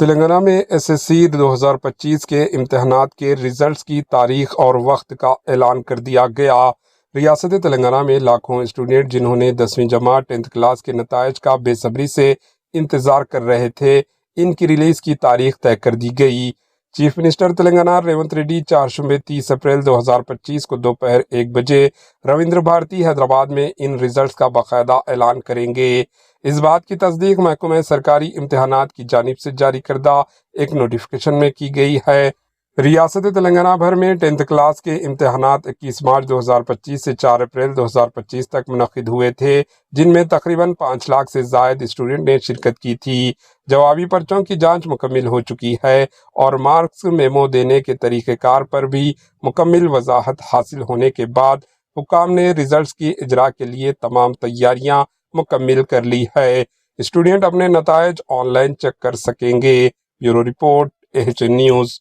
تلنگانہ میں SSC 2025 کے امتحانات کے ریزلٹس کی تاریخ اور وقت کا اعلان کر دیا گیا۔ ریاست تلنگانہ میں لاکھوں اسٹوڈنٹ جنہوں نے 10ویں جماعت 10th کلاس کے نتائج کا بے صبری سے انتظار کر رہے تھے، ان کی ریلیز کی تاریخ طے کر دی گئی۔ چیف منسٹر تلنگانہ ریونت ریڈی چہارشنبے 30 اپریل 2025 کو دوپہر 1 بجے رویندر بھارتی حیدرآباد میں ان ریزلٹس کا باقاعدہ اعلان کریں گے۔ اس بات کی تصدیق محکمہ سرکاری امتحانات کی جانب سے جاری کردہ ایک نوٹیفکیشن میں کی گئی ہے۔ ریاست تلنگانہ بھر میں 10th کلاس کے امتحانات 21 مارچ 2025 سے 4 اپریل 2025 تک منعقد ہوئے تھے، جن میں تقریباً 5 لاکھ سے زائد اسٹوڈنٹ نے شرکت کی تھی۔ جوابی پرچوں کی جانچ مکمل ہو چکی ہے اور مارکس میمو دینے کے طریقہ کار پر بھی مکمل وضاحت حاصل ہونے کے بعد حکام نے ریزلٹس کی اجرا کے لیے تمام تیاریاں مکمل کر لی ہے۔ اسٹوڈنٹ اپنے نتائج آن لائن چیک کر سکیں گے۔ Bureau report AHN news.